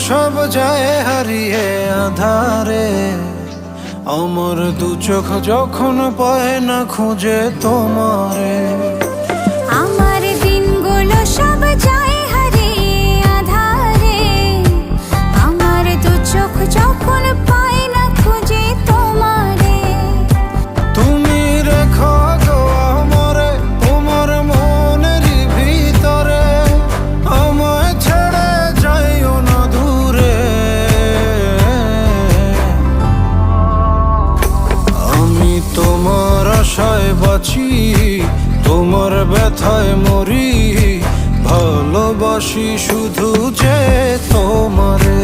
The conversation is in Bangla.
সব যায় হারিয়ে আধারে, আমার দু চোখ যখন পায় না খুঁজে তোমারে। আমার দিনগুলো সব যায় হারিয়ে আধারে, আমার দু চোখ যখন পায় না খুঁজে তোমারে। তুমি রেখো গো আমারে তোমার মনের ভিতরে, আমায় ছেড়ে যাইও না দূরে। আমি তোমার আশায় বাঁচি, তোমার ব্যথায় মরি, ভালোবাসি শুধু যে তোমারে।